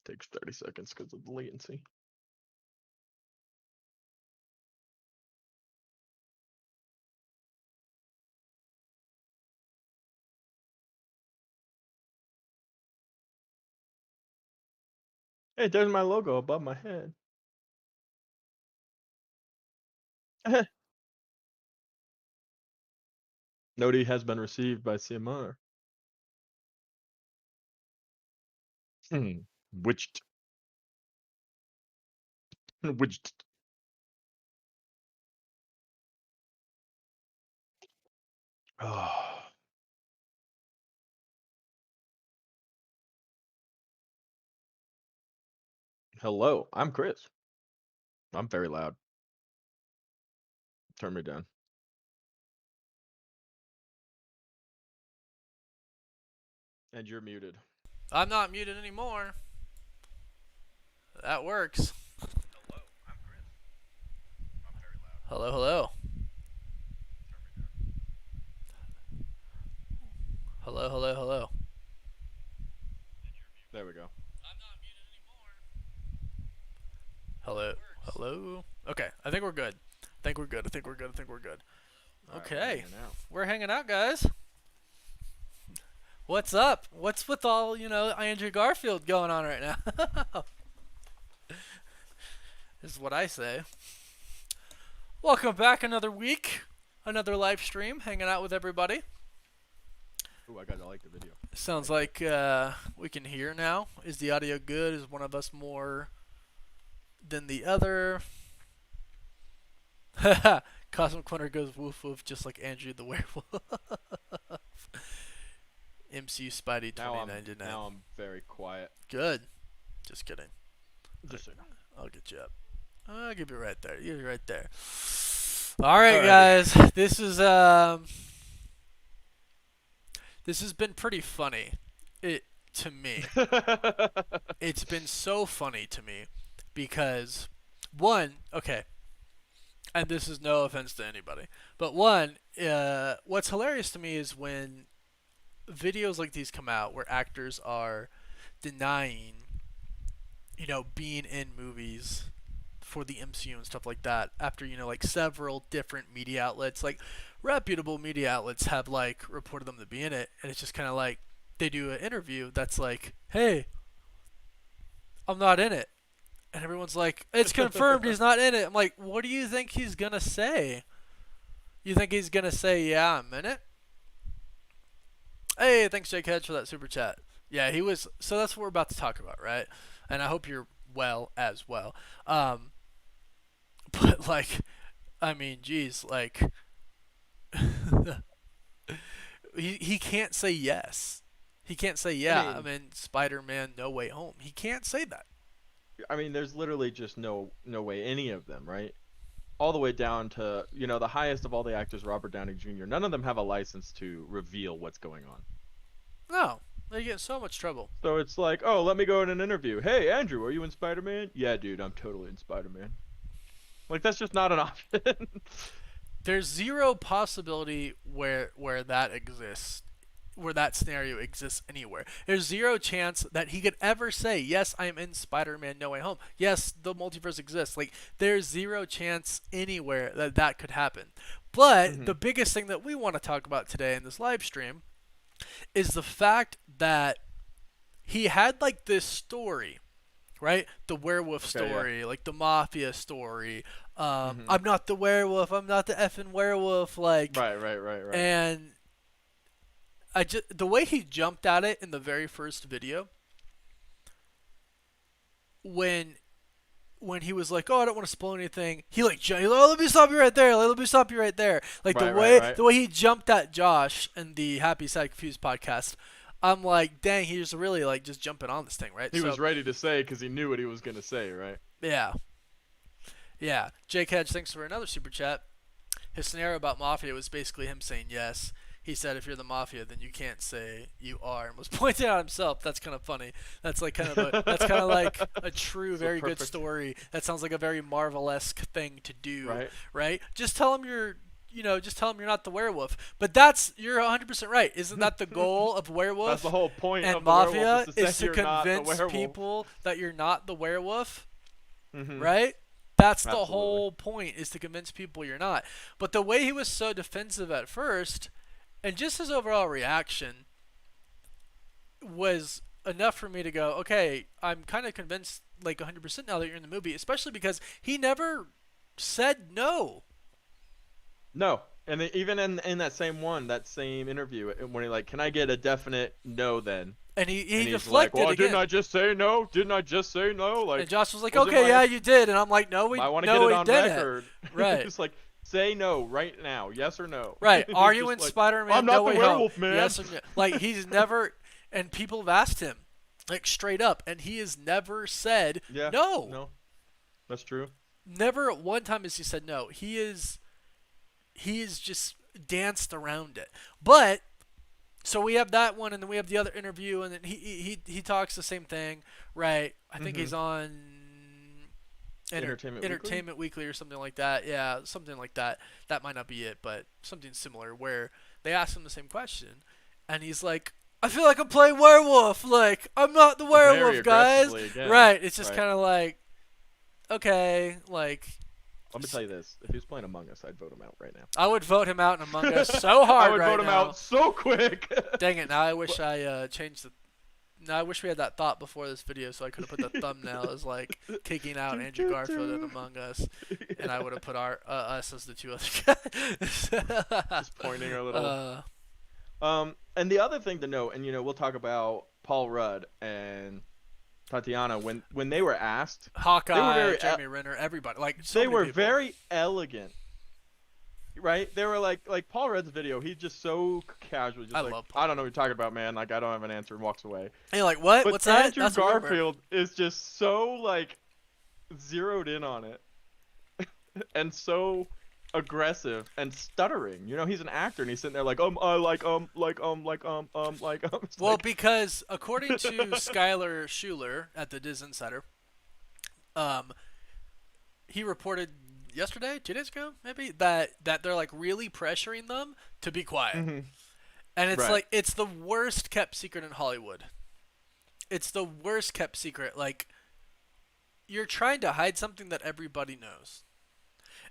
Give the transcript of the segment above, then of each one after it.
Takes 30 seconds because of the latency. Hey, there's my logo above my head. Noti has been received by CMR. Witched. Witched. Oh. Hello, I'm Chris. I'm very loud. Turn me down. And you're muted. I'm not muted anymore. That works. Hello, I'm Chris. I'm very loud. Hello, hello. Hello, hello, hello. There we go. I'm not muted anymore. Hello, hello. Okay, I think we're good. I think we're good. Okay, we're hanging out, guys. What's up? What's with all, Andrew Garfield going on right now? This is what I say. Welcome back another week. Another live stream, hanging out with everybody. Ooh, I gotta like the video. Sounds like we can hear now. Is the audio good? Is one of us more than the other? Cosmic Quinter goes woof woof just like Andrew the werewolf. MCU Spidey 2099. Now I'm very quiet. Good. Just kidding. Just I'll get you up. I'll give you right there. You're right there. All right, guys. This has been pretty funny. To me. It's been so funny to me because okay. And this is no offense to anybody, but what's hilarious to me is when videos like these come out where actors are denying, being in movies for the MCU and stuff like that after, like several different media outlets, like reputable media outlets have like reported them to be in it, and it's just kind of like they do an interview that's like, hey, I'm not in it. And everyone's like, it's confirmed he's not in it. I'm like, what do you think he's going to say? You think he's going to say, yeah, I'm in it? Hey, thanks, Jake Hedge, for that super chat. Yeah, he was. So that's what we're about to talk about, right? And I hope you're well as well. But, like, I mean, geez, like, he can't say yes. He can't say, yeah, I'm in Spider-Man No Way Home. He can't say that. I mean, there's literally just no way any of them, right? All the way down to, the highest of all the actors, Robert Downey Jr. None of them have a license to reveal what's going on. No, they get in so much trouble. So it's like, oh, let me go in an interview. Hey, Andrew, are you in Spider-Man? Yeah, dude, I'm totally in Spider-Man. Like, that's just not an option. There's zero possibility where that exists. Where that scenario exists anywhere. There's zero chance that he could ever say, yes, I'm in Spider-Man No Way Home. Yes, the multiverse exists. Like, there's zero chance anywhere that could happen. But the biggest thing that we want to talk about today in this live stream is the fact that he had, like, this story, right? The werewolf story, like the mafia story. I'm not the werewolf. I'm not the effing werewolf. Like, right. And the way he jumped at it in the very first video, when he was like, "Oh, I don't want to spoil anything," he like, "Oh, let me stop you right there. Let me stop you right there." Like the way he jumped at Josh in the Happy Sad Confused podcast, I'm like, dang, he was really like just jumping on this thing, right? He was ready to say because he knew what he was gonna say, right? Yeah. Jake Hedge, thanks for another super chat. His scenario about Mafia was basically him saying yes. He said, if you're the Mafia, then you can't say you are, and was pointing out himself. That's kind of funny. That's like kind of like a true, very good story. That sounds like a very Marvel-esque thing to do, right? Just tell him just tell him you're not the werewolf. But you're 100% right. Isn't that the goal of werewolf? That's the whole point and of the mafia werewolf is to you're not the convince werewolf. people that you're not the werewolf, Mhm. right? That's the Absolutely. whole point, is to convince people you're not. But the way he was so defensive at first, and just his overall reaction, was enough for me to go, okay, I'm kind of convinced, like 100% now that you're in the movie, especially because he never said no. No, and even in that same interview, when he like, can I get a definite no then? And he he's deflected like, well, again. didn't I just say no? Didn't I just say no? Like, and Josh was like, was it okay, my- yeah, you did. And I'm like, no, I want to no, get it he on didn't. record. Right. Just like, say no right now, yes or no. Right. Are Just you in like, Spider-Man I'm not No the Way werewolf, Home? man. Yes or no? Like, he's never, and people have asked him, like, straight up, and he has never said Yeah. no. No. That's true. Never at one time has he said no. He is just danced around it. But so we have that one, and then we have the other interview, and then he talks the same thing, right? I think he's on Entertainment Weekly or something like that. Yeah, something like that. That might not be it, but something similar, where they ask him the same question, and he's like, I feel like I'm playing werewolf. Like, I'm not the werewolf, guys. Again. Right. It's just Right. kind of like, okay, like. Let me tell you this: if he was playing Among Us, I'd vote him out right now. I would vote him out in Among Us so hard I would right vote him now. out so quick. Dang it! Now I wish I changed the. Now I wish we had that thought before this video, so I could have put the thumbnail as like kicking out Andrew Garfield in Among Us, and I would have put us as the two other guys. Just pointing our little. And the other thing to note, and we'll talk about Paul Rudd and Tatiana when they were asked. Hawkeye, they were very Jeremy Renner, everybody, like so they many were people. very elegant, right? They were like Paul Rudd's video. He's just so casual, just I like, love Paul I don't know what you're talking about, man. Like, I don't have an answer, and walks away. And you're like, what? But What's that? Andrew That's a rumor. Garfield is just so like zeroed in on it, and so aggressive and stuttering. He's an actor, and he's sitting there like It's Well, like, because according to Skylar Schuler at the Diz Insider, he reported yesterday, 2 days ago, maybe, that they're like really pressuring them to be quiet, and it's Right. like it's the worst kept secret in Hollywood. It's the worst kept secret. Like, you're trying to hide something that everybody knows.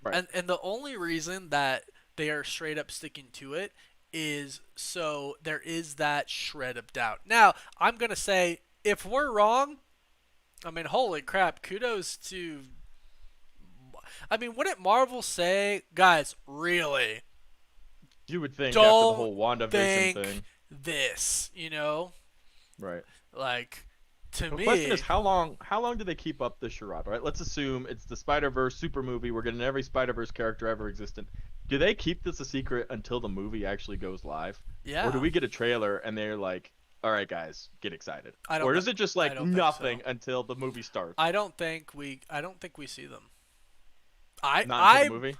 Right. And the only reason that they are straight up sticking to it is so there is that shred of doubt. Now, I'm going to say, if we're wrong, I mean, holy crap, kudos to... I mean, wouldn't Marvel say, guys, really, you would think after the don't whole WandaVision think thing, this, right? Like, to The me... question is, how long do they keep up this charade, right? Let's assume it's the Spider-Verse super movie. We're getting every Spider-Verse character ever existent. Do they keep this a secret until the movie actually goes live? Yeah. Or do we get a trailer and they're like, all right, guys, get excited? Or is it just I like don't think nothing so. until the movie starts? I don't think we see them. Not until the movie?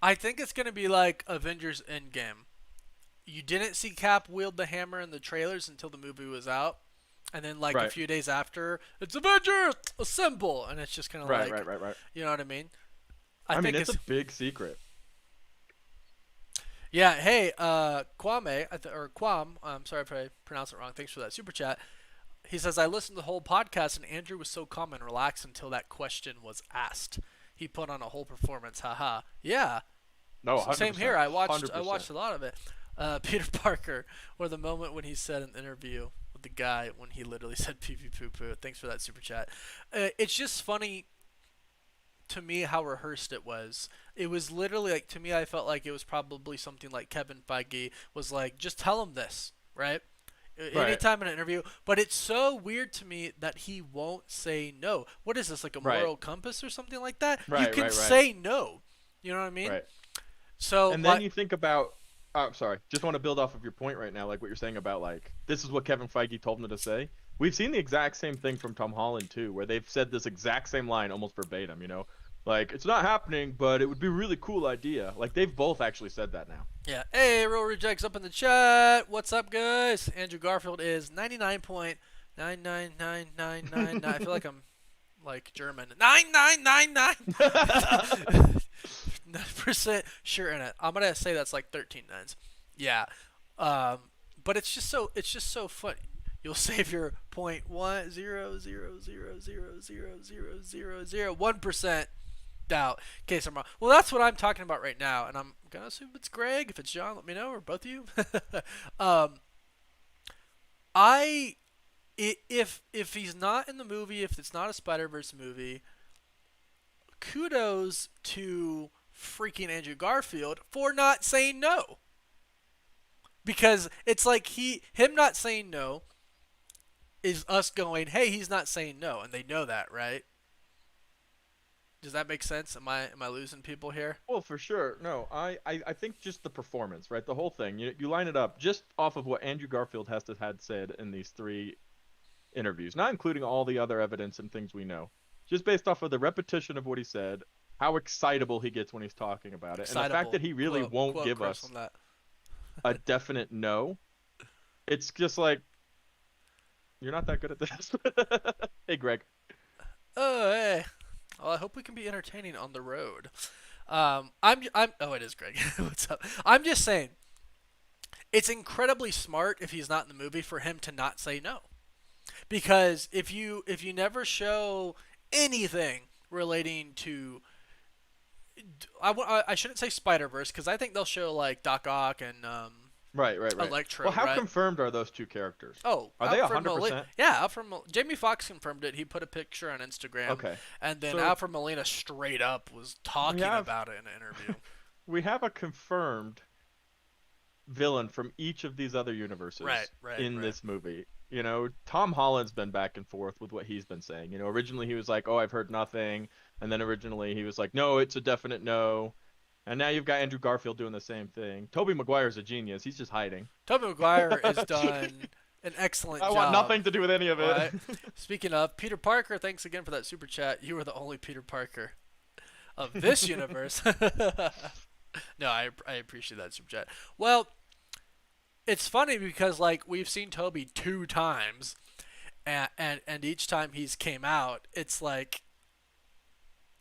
I think it's going to be like Avengers Endgame. You didn't see Cap wield the hammer in the trailers until the movie was out. And then, like, Right. a few days after, it's Avengers! Assemble! And it's just kind of Right. You know what I mean? I mean, it's a big secret. Yeah, hey, Kwame, or Kwam, I'm sorry if I pronounced it wrong. Thanks for that super chat. He says, I listened to the whole podcast, and Andrew was so calm and relaxed until that question was asked. He put on a whole performance, haha. Yeah. No, 100%. Same here. I watched 100%. a lot of it. Peter Parker, or the moment when he said in the interview with the guy when he literally said pee pee poo poo. Thanks for that super chat. It's just funny to me how rehearsed it was. It was literally like, to me, I felt like it was probably something like Kevin Feige was like, just tell him this, right? Right. Anytime in an interview. But it's so weird to me that he won't say no. What is this, like a moral compass or something like that? You Right, can right. say no. You know what I mean? Right. So, And then you think about, sorry, just want to build off of your point right now, like what you're saying about like, this is what Kevin Feige told him to say. We've seen the exact same thing from Tom Holland too, where they've said this exact same line almost verbatim, like, it's not happening, but it would be a really cool idea. Like, they've both actually said that now. yeah. Hey, Real Rejects up in the chat. What's up, guys? Andrew Garfield is 99.99999. I feel like I'm like German. 9999. 9% sure in it. I'm gonna say that's like 13 nines. Yeah. Um, but it's just so funny. You'll save your 0.10000000001% doubt in case I'm wrong. Well, that's what I'm talking about right now, and I'm gonna assume it's Greg. If it's John, let me know, or both of you. um, I if he's not in the movie, if it's not a Spider-Verse movie, kudos to freaking Andrew Garfield for not saying no. Because it's like him not saying no is us going, hey, he's not saying no, and they know that, right? Does that make sense? Am I losing people here? Well, for sure. No, I think just the performance, right? The whole thing. You line it up just off of what Andrew Garfield has to had said in these three interviews, not including all the other evidence and things we know. Just based off of the repetition of what he said, how excitable he gets when he's talking about it, and the fact that he really won't give us a definite no. It's just like, you're not that good at this. Hey, Greg. Oh, hey. Well, I hope we can be entertaining on the road. Oh, it is Greg. What's up? I'm just saying, it's incredibly smart if he's not in the movie for him to not say no, because if you never show anything relating to, I shouldn't say Spider-Verse, because I think they'll show like Doc Ock and Right. Electro. Well, how right? confirmed are those two characters? Oh, Are they 100%? Yeah, Alfred Jamie Foxx confirmed it. He put a picture on Instagram. Okay. And then So Alfred Molina straight up was talking about it in an interview. we have a confirmed villain from each of these other universes in this movie. You know, Tom Holland's been back and forth with what he's been saying. You know, originally he was like, "Oh, I've heard nothing," and then originally he was like, "No, it's a definite no." And now you've got Andrew Garfield doing the same thing. Tobey Maguire's a genius. He's just hiding. Tobey Maguire has done an excellent job. I want nothing to do with any of it. Right? Speaking of, Peter Parker, thanks again for that super chat. You are the only Peter Parker of this universe. No, I appreciate that super chat. Well, it's funny because like we've seen Tobey 2 times, and each time he's came out, it's like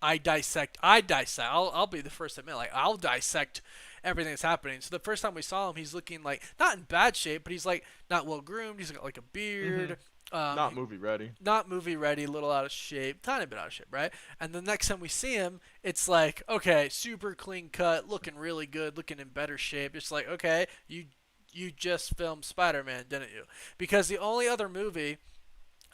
I dissect. I'll be the first to admit, like I'll dissect everything that's happening. So the first time we saw him, he's looking like not in bad shape, but he's like not well groomed. He's got like a beard. Not movie ready. Not movie ready. A little out of shape. Tiny bit out of shape, right? And the next time we see him, it's like okay, super clean cut, looking really good, looking in better shape. It's like okay, you just filmed Spider-Man, didn't you? Because the only other movie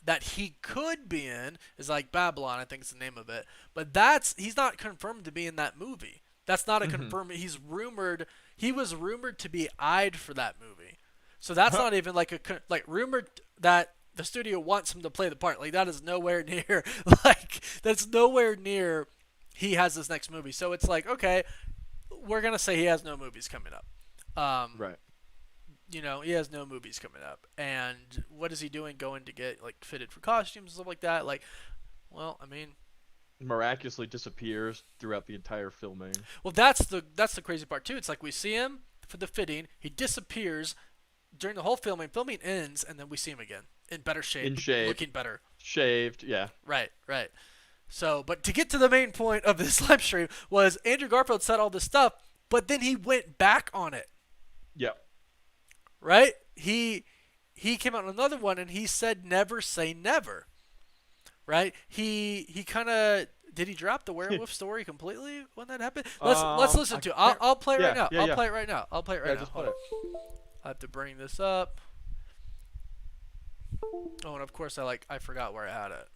that he could be in is like Babylon, I think is the name of it. But he's not confirmed to be in that movie. That's not a confirmed. He was rumored to be eyed for that movie. So that's not even like rumored that the studio wants him to play the part. Like that is nowhere near that's nowhere near he has this next movie. So it's like, okay, we're going to say he has no movies coming up. Right. You know, he has no movies coming up. And what is he doing going to get like fitted for costumes and stuff like that? Like, well, I mean, miraculously disappears throughout the entire filming. Well, that's the crazy part too. It's like we see him for the fitting, he disappears during the whole filming. Filming ends, and then we see him again in better shape, looking better, shaved. Yeah. Right. So, but to get to the main point of this live stream was Andrew Garfield said all this stuff, but then he went back on it. Yep. Right? He came out on another one and he said never say never. Right? He kind of did he drop the werewolf story completely when that happened? Let's listen to it. I'll play it right now. I'll play it right now. I'll play it right now. Just play it. I have to bring this up. Oh, and of course I forgot where I had it.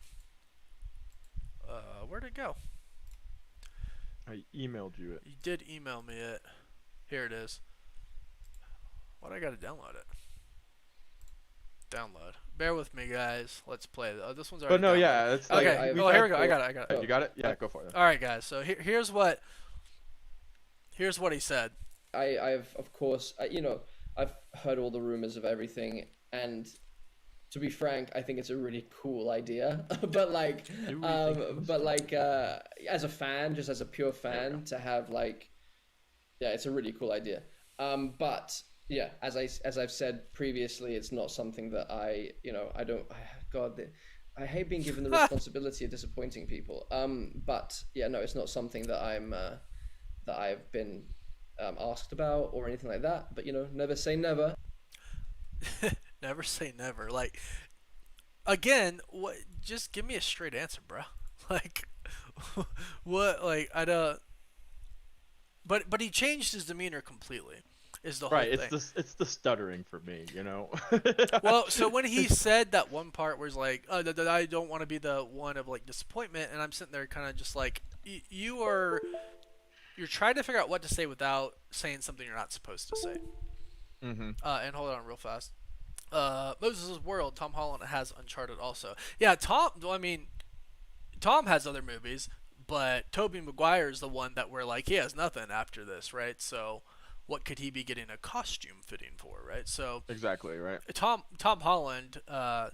Where'd it go? I emailed you it. You did email me it. Here it is. Why do I gotta download it? Download. Bear with me, guys. Let's play. This one's already. But no, downloaded. yeah, it's like, okay. Oh, here we go. I got it. You got it? Yeah, go for it. All right, guys. So here's what he said. I've of course, I've heard all the rumors of everything, and to be frank, I think it's a really cool idea. But as a fan, just as a pure fan, to have it's a really cool idea. But yeah, as I've said previously, it's not something that I hate being given the responsibility of disappointing people. But yeah, no, it's not something that that I've been asked about or anything like that. But never say never. Never say never. Like, again, what? Just give me a straight answer, bro. Like, what? Like, I don't. But he changed his demeanor completely. Is the whole Right, thing. it's the stuttering for me, Well, so when he said that one part where he's like, that I don't want to be the one of like disappointment, and I'm sitting there kind of just like, you're trying to figure out what to say without saying something you're not supposed to say. Mm-hmm. And hold on real fast. Moses' World, Tom Holland has Uncharted also. Yeah, Tom. Well, I mean, Tom has other movies, but Tobey Maguire is the one that we're like, he has nothing after this, right? So, what could he be getting a costume fitting for, right? So Exactly, right. Tom Holland,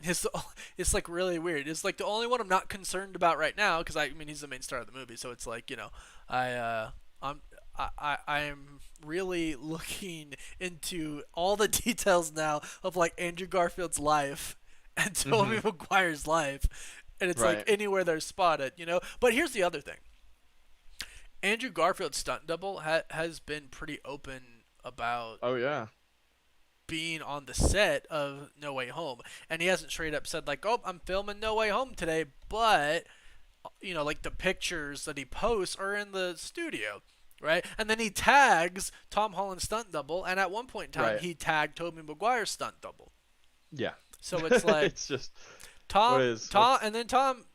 it's like really weird. It's like the only one I'm not concerned about right now because I mean he's the main star of the movie, so it's like I'm really looking into all the details now of like Andrew Garfield's life and Tobey Maguire's life, and it's like Right. anywhere they're spotted, But here's the other thing. Andrew Garfield's stunt double has been pretty open about Oh yeah. being on the set of No Way Home, and he hasn't straight up said like, "Oh, I'm filming No Way Home today," but like the pictures that he posts are in the studio, right? And then he tags Tom Holland's stunt double, and at one point in time, Right. he tagged Tobey Maguire's stunt double. Yeah. So it's like It's just Tom, what and then Tom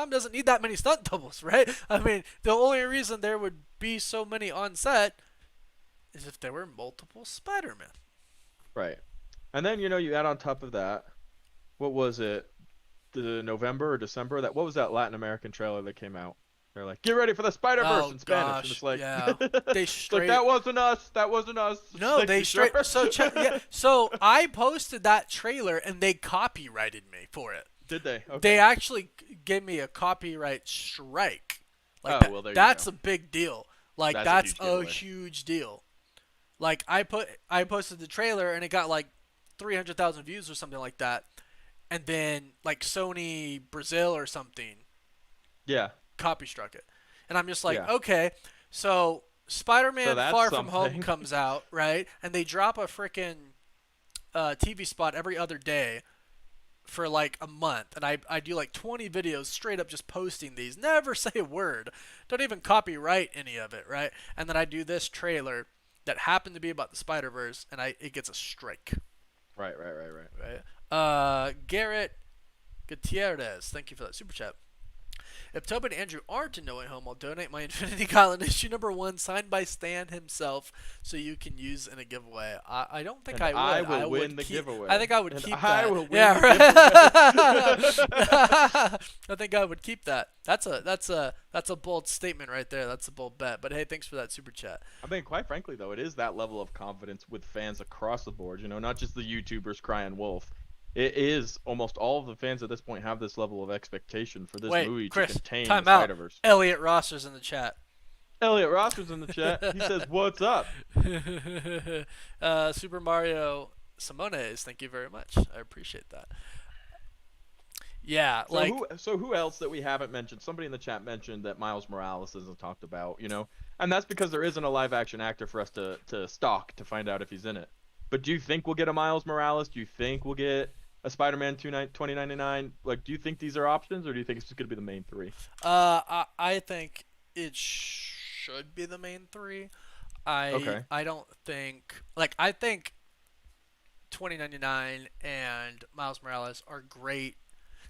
doesn't need that many stunt doubles, right? I mean, the only reason there would be so many on set is if there were multiple Spider-Man. right. And then you add on top of that, what was it? The November or December what was that Latin American trailer that came out? They're like, get ready for the Spider-Verse in Spanish. Gosh, And it's like, yeah. They it's straight like that wasn't us. That wasn't us. No, Like, they you straight. sure? So I posted that trailer and they copyrighted me for it. Did they? Okay. They actually gave me a copyright strike. Like Oh, well, there you that's go. a big deal. Like That's a that's huge a giveaway. huge deal. Like I posted the trailer and it got like 300,000 views or something like that, and then like Sony Brazil or something Yeah. copy struck it, and I'm just like, Yeah. okay, so Spider-Man So that's Far From Home something. comes out, right? And they drop a freaking TV spot every other day for like a month, and I do like 20 videos straight up just posting these, never say a word, don't even copyright any of it, right? And then I do this trailer that happened to be about the Spider-Verse, and it gets a strike. Right. Garrett Gutierrez, thank you for that super chat. If Tobey and Andrew aren't in No Way Home, I'll donate my Infinity Gauntlet issue #1 signed by Stan himself so you can use in a giveaway. I don't think And I would. I will would win the keep, giveaway. I think I would And keep I that. will win yeah, the right. I think I would keep that. That's a bold statement right there. That's a bold bet. But hey, thanks for that super chat. I mean, quite frankly, though, it is that level of confidence with fans across the board. Not just the YouTubers crying wolf. It is almost all of the fans at this point have this level of expectation for this Wait, movie Chris, to contain time the out. Spider-Verse. Elliot Rosser's in the chat. Elliot Rosser's in the chat. He says, "What's up?" Super Mario Simones, thank you very much. I appreciate that. Yeah, So who else that we haven't mentioned? Somebody in the chat mentioned that Miles Morales isn't talked about, and that's because there isn't a live-action actor for us to stalk to find out if he's in it. But do you think we'll get a Miles Morales? Do you think we'll get a Spider-Man 2099? Like, do you think these are options, or do you think it's just gonna be the main three? I think it should be the main three. Okay. I don't think I think 2099 and Miles Morales are great.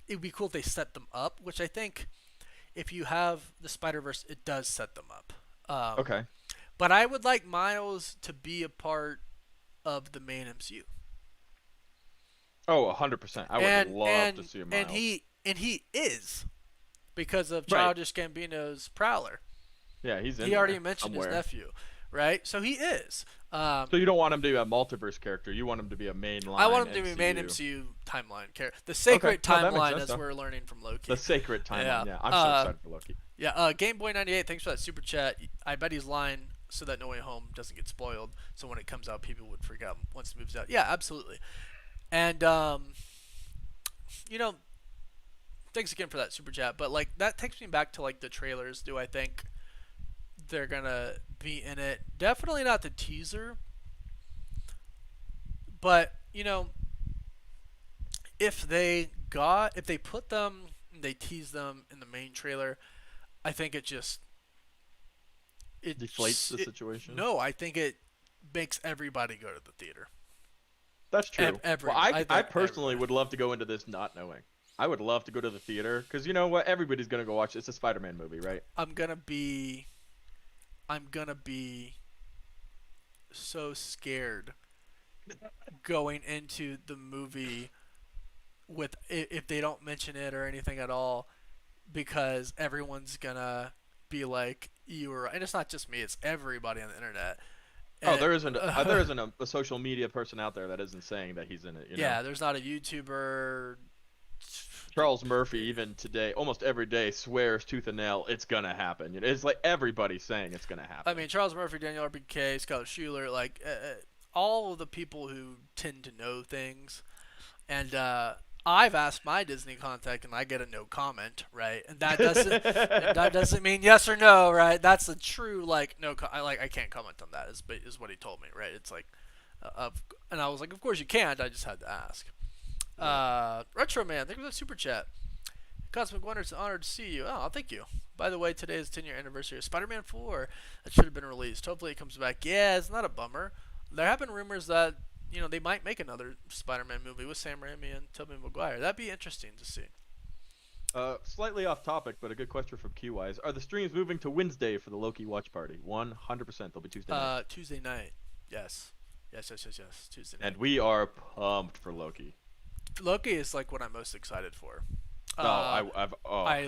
It would be cool if they set them up, which I think if you have the Spider-Verse, it does set them up. Okay. But I would like Miles to be a part of the main MCU. Oh, 100%. I would love to see a Miles. And he is, because of Right. Childish Gambino's Prowler. Yeah, he's in He already there mentioned somewhere. his nephew, right? So he is. So you don't want him to be a multiverse character. You want him to be a mainline. I want him to be main MCU timeline character. The sacred No, that makes timeline, sense, as though. we're learning from Loki. The sacred timeline. Yeah. Yeah, I'm so excited for Loki. Yeah, Game Boy 98, thanks for that super chat. I bet he's lying so that No Way Home doesn't get spoiled. So when it comes out, people would freak out once it moves out. Yeah, absolutely. And thanks again for that super chat. But that takes me back to the trailers. Do I think they're gonna be in it. Definitely not the teaser. But, if they put them, they tease them in the main trailer, I think it Deflates the situation. No, I think it makes everybody go to the theater. That's true. Well, I personally everybody. would love to go into this not knowing. I would love to go to the theater because you know what? Everybody's gonna go watch. It's a Spider-Man movie, right? I'm gonna be so scared going into the movie with if they don't mention it or anything at all, because everyone's gonna be like, you were, and it's not just me, it's everybody on the internet. Oh, And, there isn't a social media person out there that isn't saying that he's in it. Yeah, there's not a YouTuber. Charles Murphy, even today, almost every day, swears tooth and nail it's gonna happen. It's like everybody's saying it's gonna happen. I mean, Charles Murphy, Daniel RBK, Skylar Schuler, like all of the people who tend to know things. And I've asked my Disney contact, and I get a no comment, right? And that doesn't mean yes or no, right? That's a true no. I can't comment on that. Is what he told me, right? It's like, and I was like, of course you can't. I just had to ask. Retro Man, thank you for the super chat. Cosmic Wonder, it's an honor to see you. Oh, thank you. By the way, today is 10-year anniversary of Spider-Man 4. That should have been released. Hopefully it comes back. Yeah, it's not a bummer. There have been rumors that they might make another Spider-Man movie with Sam Raimi and Tobey Maguire. That'd be interesting to see. Slightly off topic, but a good question from QWise. Are the streams moving to Wednesday for the Loki watch party? 100%. They'll be Tuesday night. Tuesday night. Yes. Yes. Tuesday night. And we are pumped for Loki. Loki is like what I'm most excited for. I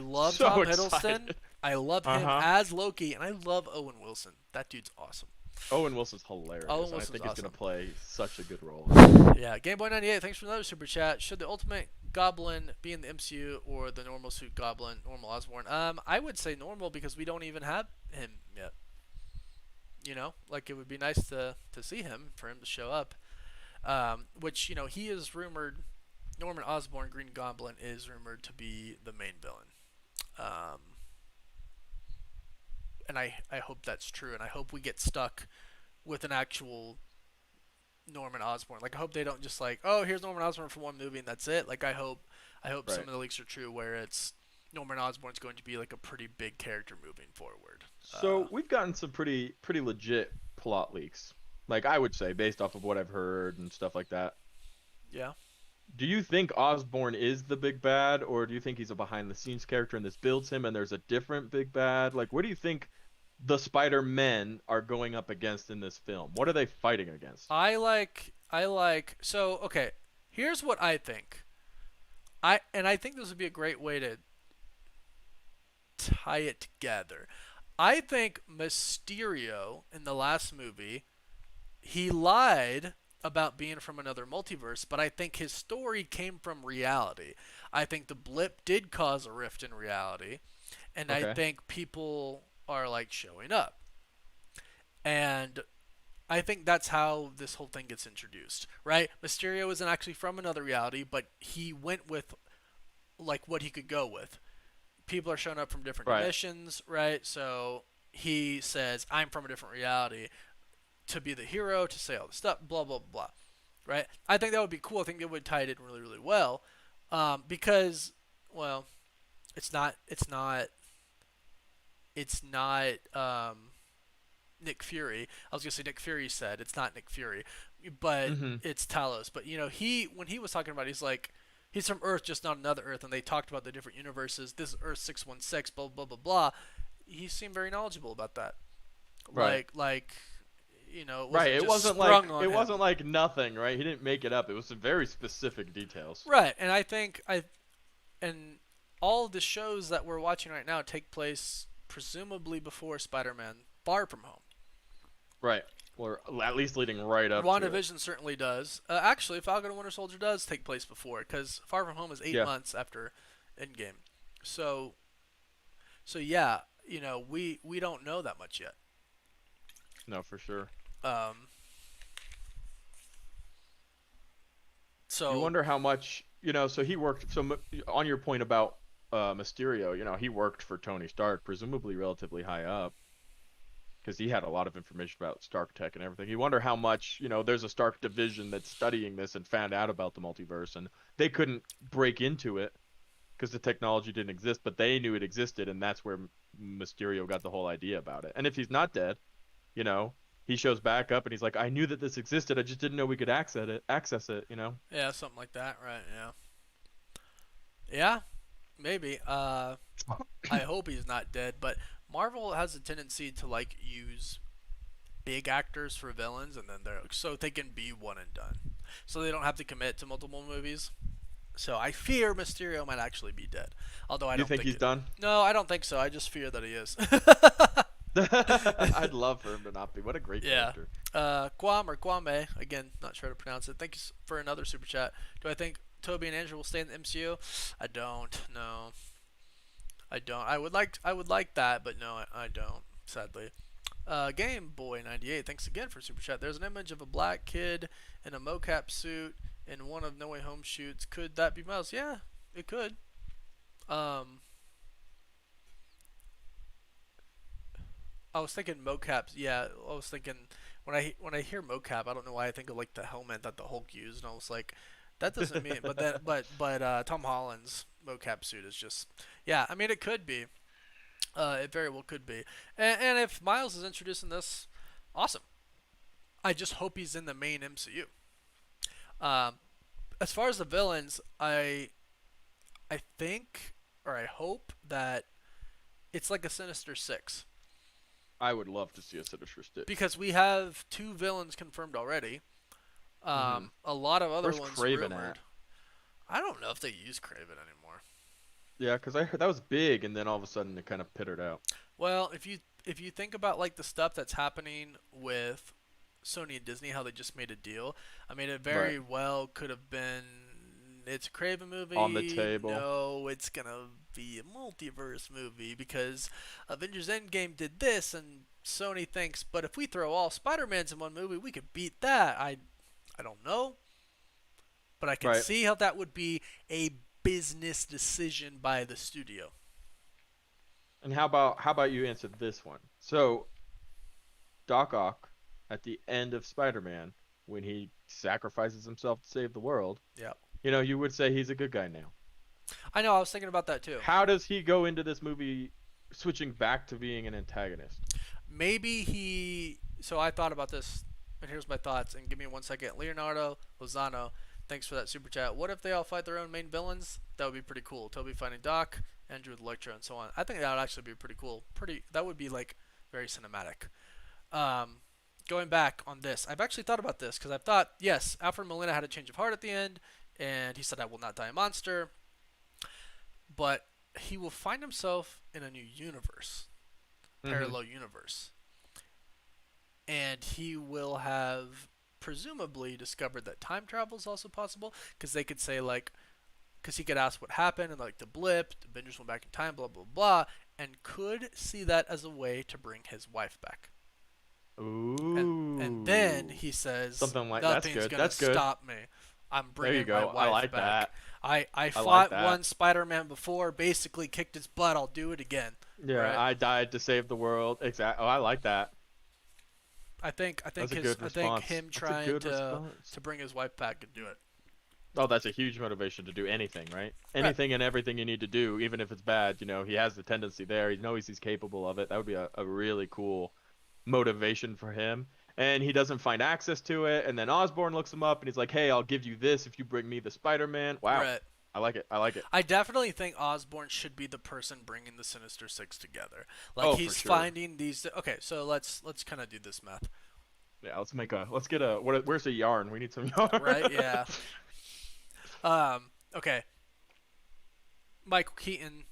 love so Tom excited. Hiddleston. I love him as Loki, and I love Owen Wilson. That dude's awesome. Owen Wilson's hilarious. Owen Wilson's I think awesome. he's gonna play such a good role. Yeah, Gameboy98, thanks for another super chat. Should the Ultimate Goblin be in the MCU or the normal suit Goblin, normal Osborn? I would say normal because we don't even have him yet. Like it would be nice to see him, for him to show up. Which he is rumored. Norman Osborn, Green Goblin, is rumored to be the main villain. And I hope that's true, and I hope we get stuck with an actual Norman Osborn. Like, I hope they don't just oh, here's Norman Osborn for one movie and that's it. Like, I hope right. Some of the leaks are true where it's Norman Osborn's going to be like a pretty big character moving forward. So we've gotten some pretty legit plot leaks. Like, I would say, based off of what I've heard and stuff like that. Yeah. Do you think Osborn is the big bad, or do you think he's a behind-the-scenes character and this builds him and there's a different big bad? Like, what do you think the Spider-Men are going up against in this film? What are they fighting against? So, okay, here's what I think. I think this would be a great way to tie it together. I think Mysterio in the last movie, he lied about being from another multiverse, but I think his story came from reality. I think the blip did cause a rift in reality, and okay. I think people are showing up. And I think that's how this whole thing gets introduced, right? Mysterio isn't actually from another reality, but he went with what he could go with. People are showing up from different dimensions, right? So he says, I'm from a different reality, to be the hero, to say all this stuff, blah, blah, blah, right? I think that would be cool. I think it would tie it in really, really well, because, well, it's not Nick Fury. I was going to say Nick Fury said it's not Nick Fury, but it's Talos. But, when he was talking about it, he's like, he's from Earth, just not another Earth, and they talked about the different universes. This is Earth 616, blah, blah, blah, blah. He seemed very knowledgeable about that. Right. It wasn't like nothing, right? He didn't make it up. It was some very specific details. Right, and I think and all of the shows that we're watching right now take place presumably before Spider-Man Far From Home. Right, or at least leading right up. WandaVision certainly does. Actually, Falcon and Winter Soldier does take place before, because Far From Home is 8 months after Endgame. So yeah, we don't know that much yet. No, for sure. So you wonder how much, so he worked, so on your point about Mysterio, he worked for Tony Stark, presumably relatively high up. because he had a lot of information about Stark Tech and everything. You wonder how much, there's a Stark division that's studying this and found out about the multiverse, and they couldn't break into it because the technology didn't exist, but they knew it existed, and that's where Mysterio got the whole idea about it. And if he's not dead, he shows back up and he's like, I knew that this existed, I just didn't know we could access it. Yeah, something like that, right? Yeah. Yeah, maybe. I hope he's not dead, but Marvel has a tendency to like use big actors for villains, and then so they can be one and done, so they don't have to commit to multiple movies. So I fear Mysterio might actually be dead, although I You don't think he's done? No, I don't think so. I just fear that he is. I'd love for him to not be. What a great character. Guam or Guame, again, not sure how to pronounce it. Thank you for another super chat. Do I think Tobey and Andrew will stay in the MCU? I don't. No, I don't. I would like that, but no, I don't. Sadly. Game Boy 98. Thanks again for super chat. There's an image of a black kid in a mocap suit in one of No Way Home shoots. Could that be Miles? Yeah, it could. I was thinking mocaps. Yeah, I was thinking when I hear mocap, I don't know why I think of like the helmet that the Hulk used, and I was like, that doesn't mean. But Tom Holland's mocap suit is just, yeah. I mean, it could be. It very well could be. And if Miles is introduced in this, awesome. I just hope he's in the main MCU. As far as the villains, I think, or I hope that it's like a Sinister Six. I would love to see a Sinister Six. Because we have 2 villains confirmed already. A lot of other ones Kraven rumored. at? I don't know if they use Kraven anymore. Yeah, because I heard that was big, and then all of a sudden it kind of pittered out. Well, if you think about like the stuff that's happening with Sony and Disney, how they just made a deal. I mean, it very well could have been. It's a Kraven movie. On the table. No, it's gonna be a multiverse movie because Avengers Endgame did this, and Sony thinks, but if we throw all Spider-Mans in one movie, we could beat that. I don't know, but I can see how that would be a business decision by the studio. And how about you answer this one? So, Doc Ock, at the end of Spider-Man, when he sacrifices himself to save the world, you would say he's a good guy now. I know, I was thinking about that too. How does he go into this movie switching back to being an antagonist? Maybe so I thought about this, and here's my thoughts, and give me 1 second. Leonardo Lozano, thanks for that super chat. What if they all fight their own main villains? That would be pretty cool. Tobey fighting Doc, Andrew with Electro, and so on. I think that would actually be pretty cool. That would be like very cinematic. Going back on this, I've actually thought about this because I've thought, yes, Alfred Molina had a change of heart at the end, and he said, I will not die a monster. But he will find himself in a new universe, parallel universe. And he will have presumably discovered that time travel is also possible, because they could say, like, because he could ask what happened, and like the blip, the Avengers went back in time, blah, blah, blah, and could see that as a way to bring his wife back. Ooh. And then he says, something like nothing's going to stop me. I'm bringing my wife I like back. That. I fought one Spider-Man before, basically kicked his butt. I'll do it again. Yeah, right? I died to save the world. Exactly. Oh, I like that. I think him trying to bring his wife back could do it. Oh, that's a huge motivation to do anything, right? Anything and everything you need to do, even if it's bad. He has the tendency there. He knows he's capable of it. That would be a really cool motivation for him. And he doesn't find access to it, and then Osborn looks him up, and he's like, hey, I'll give you this if you bring me the Spider-Man. Wow. Right. I like it. I definitely think Osborn should be the person bringing the Sinister Six together. Like, he's finding these... Okay, so let's kind of do this math. Yeah, let's get a... Where's the yarn? We need some yarn. Right, yeah. Okay. Michael Keaton,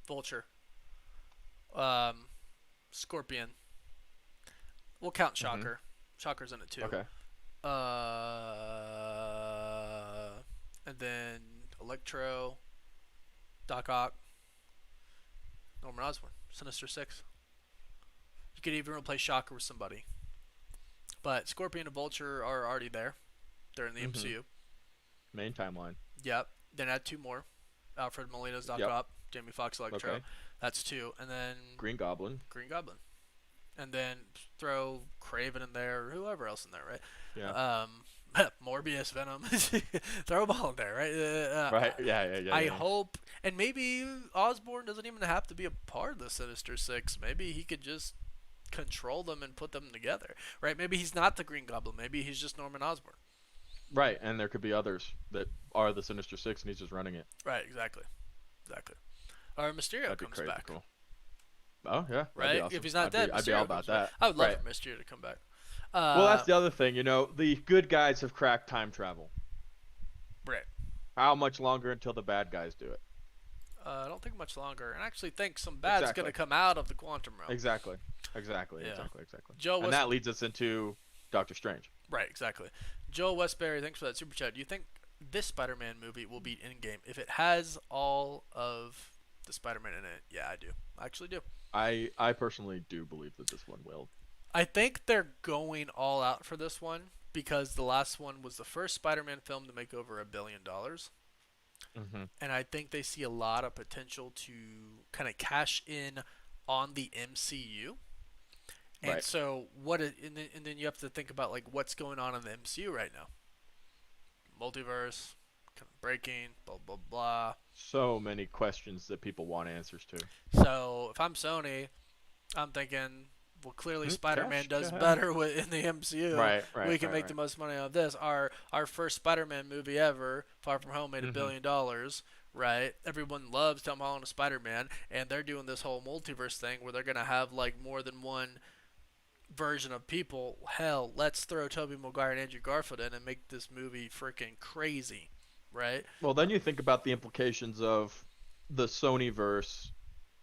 Vulture. Scorpion. We'll count Shocker. Shocker's in it too. Okay. And then Electro, Doc Ock, Norman Osborn, Sinister Six. You could even replace Shocker with somebody. But Scorpion and Vulture are already there. They're in the MCU. Main timeline. Yep. Then add 2 more. Alfred Molina's Doc Ock, Jamie Foxx Electro. Okay. That's 2. And then... Green Goblin. and then throw Craven in there or whoever else in there, right? Yeah. Morbius, Venom, throw them all in there, right? Right. Yeah. I hope, and maybe Osborn doesn't even have to be a part of the Sinister Six. Maybe he could just control them and put them together, right? Maybe he's not the Green Goblin. Maybe he's just Norman Osborn. Right, and there could be others that are the Sinister Six, and he's just running it. Right, exactly. Or Mysterio That'd be comes crazy back. cool. Oh yeah, Right? that'd be awesome. If he's not dead, I'd be Mysterio all about comes back. that. I would love Right. for Mysterio to come back. Well, that's the other thing. The good guys have cracked time travel. Right. How much longer until the bad guys do it? I don't think much longer, and I actually think some bad's Exactly. gonna come out of the quantum realm. Exactly. Yeah. Exactly. Joe And was that leads us into Doctor Strange. right, exactly. Joe Westbury, thanks for that super chat. Do you think this Spider-Man movie will beat Endgame if it has all of the Spider-Man in it? Yeah, I do. I actually do. I personally do believe that this one will. I think they're going all out for this one because the last one was the first Spider-Man film to make over $1 billion. Mm-hmm. And I think they see a lot of potential to kind of cash in on the MCU. And Right. so and then you have to think about like what's going on in the MCU right now. Multiverse, kind of breaking, blah blah blah. So many questions that people want answers to. So if I'm Sony, I'm thinking, well, clearly Spider-Man does better in the MCU. Right. We can make the most money out of this. Our first Spider-Man movie ever, Far From Home, made $1 billion. Right? Everyone loves Tom Holland as Spider-Man, and they're doing this whole multiverse thing where they're gonna have like more than one version of people. Hell, let's throw Tobey Maguire and Andrew Garfield in and make this movie freaking crazy, right? Well, then you think about the implications of the Sonyverse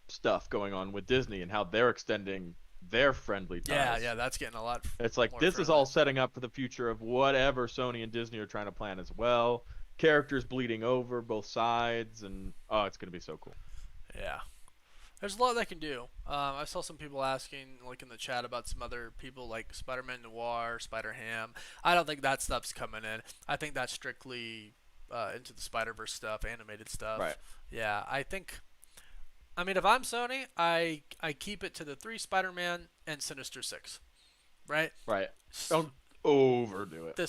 stuff going on with Disney and how they're extending their friendly ties. Yeah, that's getting a lot. It's like more this is friendly. all setting up for the future of whatever Sony and Disney are trying to plan as well. Characters bleeding over both sides, and oh, it's gonna be so cool. Yeah. There's a lot they can do. I saw some people asking, like in the chat, about some other people like Spider-Man Noir, Spider-Ham. I don't think that stuff's coming in. I think that's strictly into the Spider-Verse stuff, animated stuff. Right. Yeah, I mean, if I'm Sony, I keep it to the 3 Spider-Man and Sinister Six, right? Right. Don't overdo it.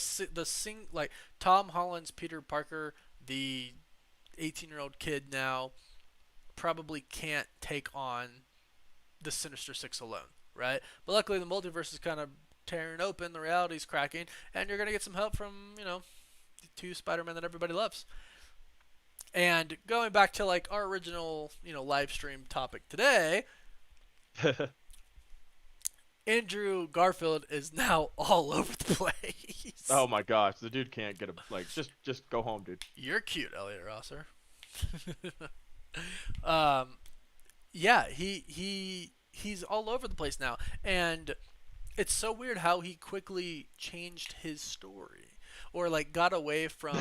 Like Tom Holland's Peter Parker, the 18-year-old kid now, probably can't take on the Sinister Six alone, right? But luckily the multiverse is kind of tearing open, the reality's cracking, and you're gonna get some help from the 2 Spider-Men that everybody loves. And going back to like our original live stream topic today, Andrew Garfield is now all over the place. Oh my gosh, the dude can't get just go home, dude. You're cute, Elliot Rosser. Yeah, he's all over the place now, and it's so weird how he quickly changed his story, or like got away from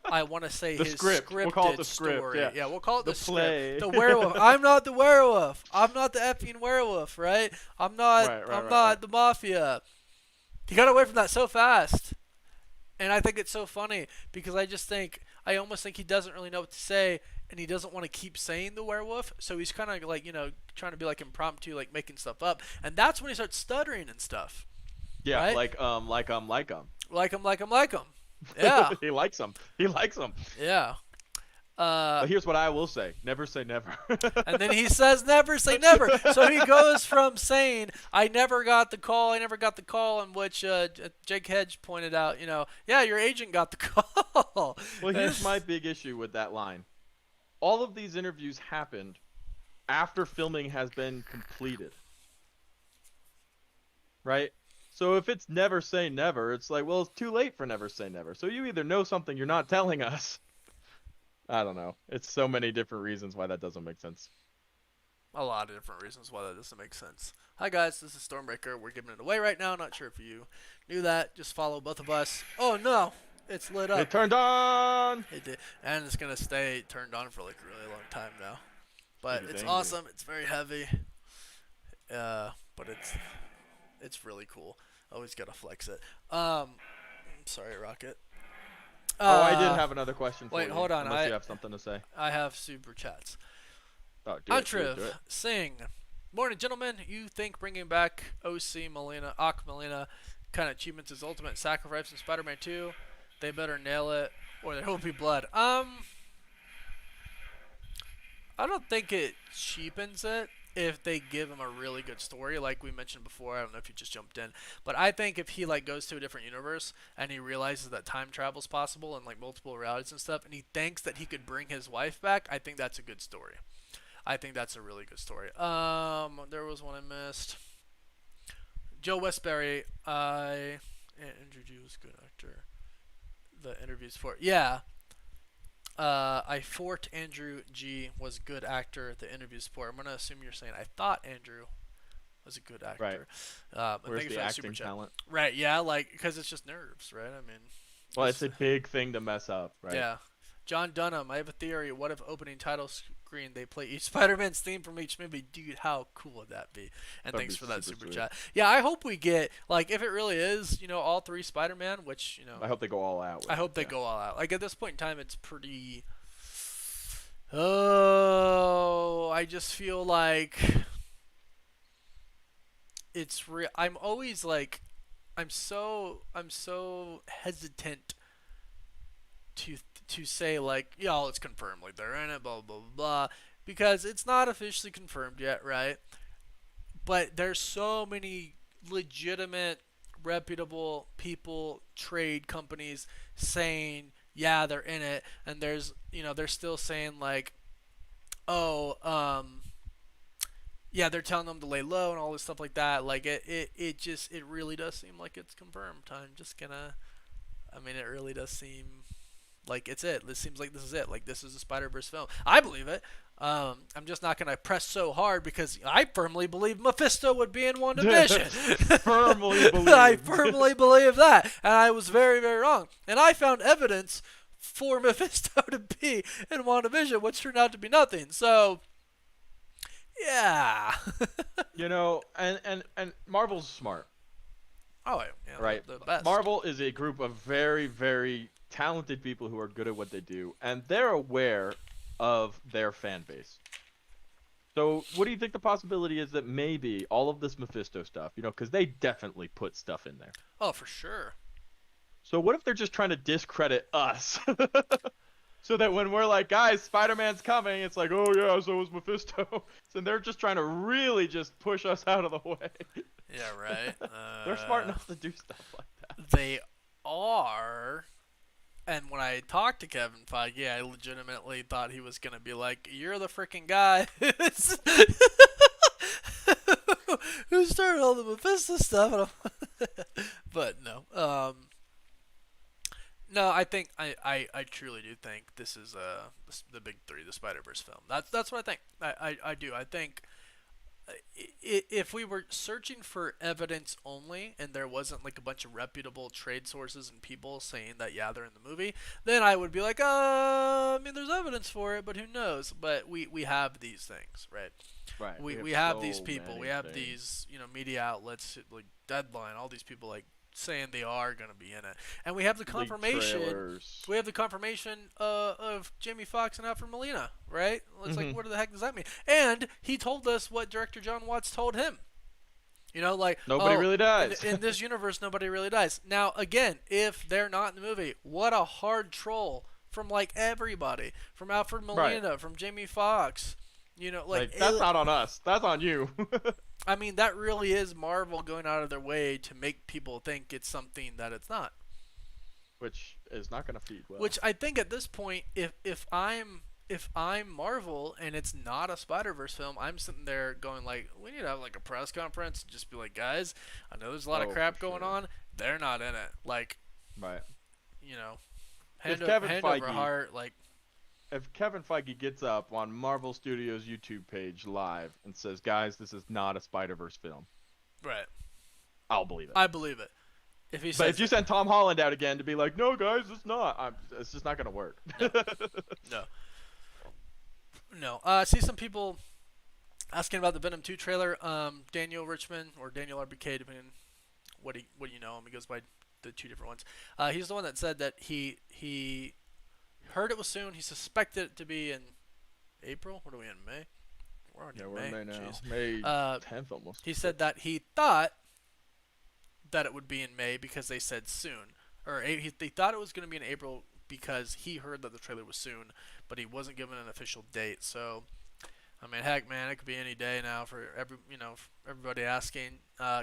I want to say his script. scripted We'll call it the script, story. yeah. We'll call it the play. script. The werewolf. I'm not the werewolf. I'm not the effing werewolf, right? I'm not. Not the mafia. He got away from that so fast, and I think it's so funny because I almost think he doesn't really know what to say. And he doesn't want to keep saying the werewolf, so he's kind of like trying to be like impromptu, like making stuff up, and that's when he starts stuttering and stuff. Yeah, right? like him. Like him. Yeah. He likes him. Yeah. But here's what I will say: never say never. And then he says, "Never say never." So he goes from saying, "I never got the call," in which Jake Hedge pointed out, yeah, your agent got the call. Well, here's my big issue with that line. All of these interviews happened after filming has been completed. Right? So if it's never say never, it's like, well, it's too late for never say never. So you either know something you're not telling us. I don't know. It's so many different reasons why that doesn't make sense. A lot of different reasons why that doesn't make sense. Hi guys, this is Stormbreaker. We're giving it away right now. Not sure if you knew that. Just follow both of us. Oh no! It's lit up. It turned on. It did, and it's gonna stay turned on for like a really long time now. But it's angry. awesome. It's very heavy. But it's really cool. Always gotta flex it. Sorry, Rocket. I did have another question for you. Wait, hold on. Unless you have something to say. I have super chats. Oh, do it. Untriv, Sing, Morning, gentlemen. You think bringing back OC Molina, Molina, kind of achievements is ultimate sacrifice in Spider-Man 2? They better nail it, or there will be blood. I don't think it cheapens it if they give him a really good story, like we mentioned before. I don't know if you just jumped in, but I think if he like goes to a different universe and he realizes that time travel is possible and like multiple realities and stuff, and he thinks that he could bring his wife back, I think that's a good story. I think that's a really good story. There was one I missed. Joe Westbury, Andrew G was a good actor. The interviews for yeah. I fort Andrew G was good actor. The interviews for. I'm gonna assume you're saying I thought Andrew was a good actor. Right. Where's the acting talent? Right. Yeah. Like because it's just nerves, right? I mean. Well, it's a big thing to mess up, right? Yeah. John Dunham, I have a theory. What if opening title screen they play each Spider-Man's theme from each movie? Dude, how cool would that be? And That'd thanks be for that super super sweet. chat. Yeah, I hope we get like if it really is, all three Spider-Man, which I hope they go all out. I hope they go all out. Like at this point in time, it's pretty. Oh, I just feel like it's real. I'm always like, I'm so hesitant to say like, y'all, it's confirmed, like they're in it, blah blah blah blah, because it's not officially confirmed yet, right? But there's so many legitimate, reputable people, trade companies saying, yeah, they're in it, and there's, they're still saying like, oh, yeah, they're telling them to lay low and all this stuff like that. Like it really does seem like it's confirmed. It really does seem like it's it. This seems like this is it. Like this is a Spider-Verse film. I believe it. I'm just not gonna press so hard because I firmly believe Mephisto would be in WandaVision. Firmly believe. I firmly believe that, and I was very, very wrong. And I found evidence for Mephisto to be in WandaVision, which turned out to be nothing. So, yeah. And Marvel's smart. Oh, yeah, right. The best. Marvel is a group of very, very talented people who are good at what they do, and they're aware of their fan base. So what do you think the possibility is that maybe all of this Mephisto stuff, because they definitely put stuff in there. Oh, for sure. So what if they're just trying to discredit us? So that when we're like, guys, Spider-Man's coming, it's like, oh yeah, so was Mephisto. So they're just trying to really just push us out of the way. Yeah, right. They're smart enough to do stuff like that. They are. And when I talked to Kevin Feige, I legitimately thought he was going to be like, you're the freaking guy who started all the Mephisto stuff. But no. No, I think I truly do think this is the big three, the Spider-Verse film. That's what I think. I do. I think if we were searching for evidence only and there wasn't like a bunch of reputable trade sources and people saying that yeah they're in the movie, then I would be like, there's evidence for it, but who knows? But we have these things, right? Right. We have so these people. We have things. these media outlets like Deadline, all these people like saying they are going to be in it, and we have the confirmation. We have the confirmation of Jamie Foxx and Alfred Molina, right? It's like, what the heck does that mean? And he told us what director John Watts told him. Nobody really dies. In this universe, nobody really dies. Now, again, if they're not in the movie, what a hard troll from like everybody, from Alfred Molina, from Jamie Foxx. That's not on us. That's on you. That really is Marvel going out of their way to make people think it's something that it's not. Which is not going to feed well. Which I think at this point, if I'm Marvel and it's not a Spider-Verse film, I'm sitting there going like, we need to have like a press conference and just be like, guys, I know there's a lot of crap going on. They're not in it. Like, right. Hand over heart, like. If Kevin Feige gets up on Marvel Studios' YouTube page live and says, guys, this is not a Spider-Verse film. Right. I'll believe it. I believe it. But if you send Tom Holland out again to be like, no, guys, it's not. It's just not going to work. No. I see some people asking about the Venom 2 trailer. Daniel Richmond, or Daniel RBK, depending on what you know him. He goes by the two different ones. He's the one that said that he heard it was soon. He suspected it to be in April. What are we in, May? We're already Yeah, in we're in May now. Jeez. May 10th almost. He said that he thought that it would be in May because they said soon, or they thought it was going to be in April because he heard that the trailer was soon, but he wasn't given an official date. So, I mean, heck, man, it could be any day now for everybody asking.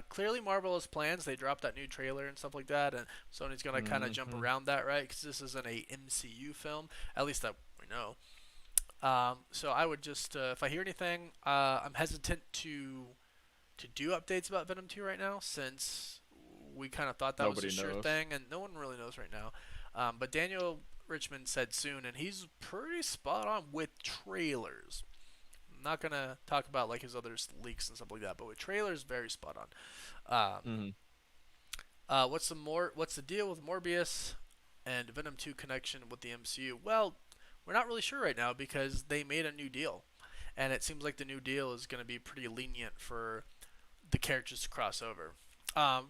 Clearly, Marvel has plans. They dropped that new trailer and stuff like that, and Sony's going to kind of jump around that, right? Because this isn't a MCU film, at least that we know. So I would just, if I hear anything, I'm hesitant to do updates about Venom 2 right now, since we kind of thought that was a sure thing, and no one really knows right now. But Daniel Richmond said soon, and he's pretty spot on with trailers. I'm not gonna talk about like his other leaks and stuff like that, but with trailers, very spot on. What's the deal with Morbius and Venom 2 connection with the MCU? Well, we're not really sure right now because they made a new deal, and it seems like the new deal is going to be pretty lenient for the characters to cross over.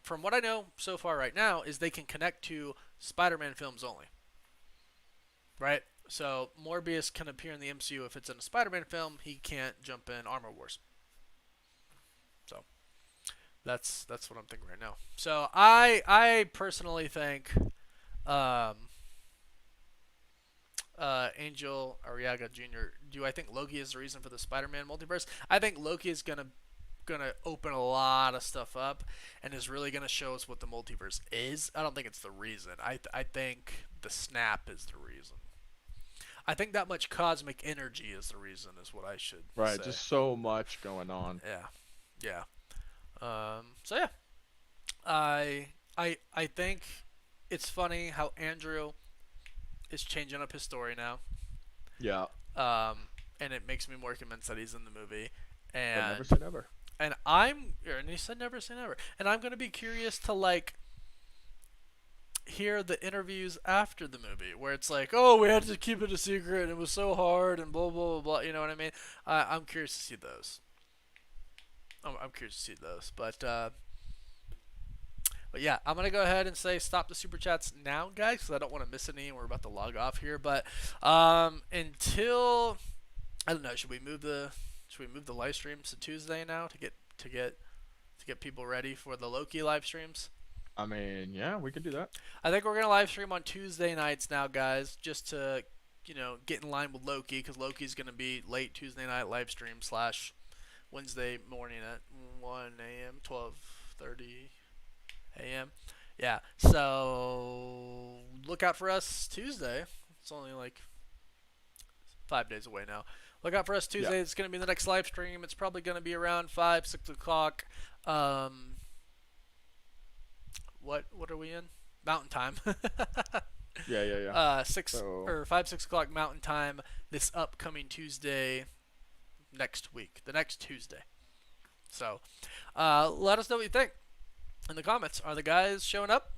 From what I know so far right now is they can connect to Spider-Man films only. Right? So Morbius can appear in the MCU if it's in a Spider-Man film. He can't jump in Armor Wars. So that's what I'm thinking right now. So I personally think Angel Arriaga Jr. Do I think Loki is the reason for the Spider-Man multiverse? I think Loki is gonna open a lot of stuff up and is really gonna show us what the multiverse is. I don't think it's the reason. I think the snap is the reason. I think that much cosmic energy is the reason, is what I should say. Right, just so much going on. Yeah. So yeah, I think it's funny how Andrew is changing up his story now. Yeah. And it makes me more convinced that he's in the movie. And never say never. And he said never say never. And I'm gonna be curious to like hear the interviews after the movie where it's like, oh, we had to keep it a secret and it was so hard and blah blah blah blah. You know what I mean? I'm curious to see those. I'm curious to see those. But yeah, I'm gonna go ahead and say stop the super chats now, guys, because I don't want to miss any. We're about to log off here, but until I don't know, should we move the live streams to Tuesday now to get people ready for the Loki live streams? I mean, yeah, we could do that. I think we're gonna live stream on Tuesday nights now, guys, just to get in line with Loki, because Loki's gonna be late Tuesday night live stream / Wednesday morning at 1 a.m. 12:30 a.m. Yeah, so look out for us Tuesday. It's only like 5 days away now. Look out for us Tuesday. Yeah. It's going to be the next live stream. It's probably going to be around 5, 6 o'clock. What are we in? Mountain time. Yeah. 5, 6 o'clock Mountain time this upcoming Tuesday next week. The next Tuesday. So let us know what you think in the comments. Are the guys showing up?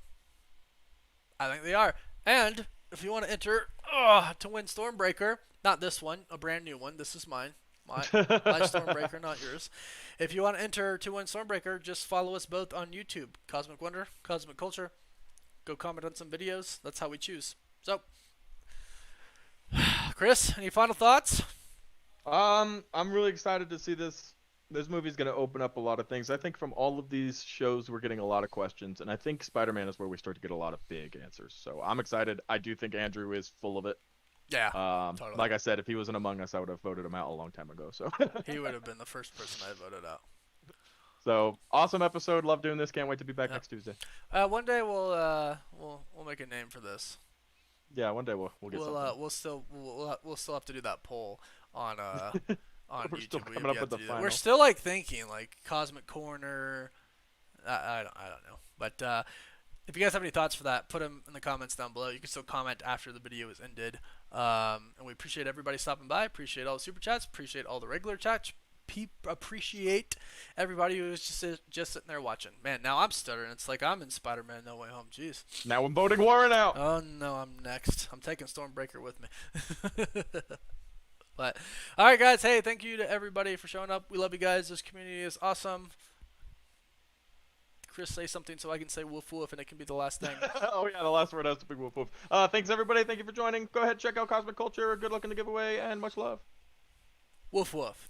I think they are. And if you want to enter to win Stormbreaker, not this one, a brand new one. This is mine. My Stormbreaker, not yours. If you want to enter to win Stormbreaker, just follow us both on YouTube. Cosmic Wonder, Cosmic Culture. Go comment on some videos. That's how we choose. So, Chris, any final thoughts? I'm really excited to see this. This movie's going to open up a lot of things. I think from all of these shows, we're getting a lot of questions, and I think Spider-Man is where we start to get a lot of big answers. So I'm excited. I do think Andrew is full of it. Yeah, totally. Like I said, if he wasn't among us, I would have voted him out a long time ago. So he would have been the first person I voted out. So awesome episode. Love doing this. Can't wait to be back next Tuesday. One day we'll make a name for this. Yeah, one day we'll get something. We'll still have to do that poll on on We're YouTube. Still coming up with the final. We're still like thinking like Cosmic Corner. I don't know, but if you guys have any thoughts for that, put them in the comments down below. You can still comment after the video is ended. And we appreciate everybody stopping by. Appreciate all the super chats. Appreciate all the regular chats. Appreciate everybody who was just sitting there watching. Man, now I'm stuttering. It's like I'm in Spider-Man No Way Home. Jeez. Now I'm voting Warren out. Oh no, I'm next. I'm taking Stormbreaker with me. But all right, guys. Hey, thank you to everybody for showing up. We love you guys. This community is awesome. Chris, say something so I can say woof woof and it can be the last thing. Oh yeah, the last word has to be woof woof. Thanks everybody. Thank you for joining. Go ahead, check out Cosmic Culture. Good luck in the giveaway and much love. Woof woof.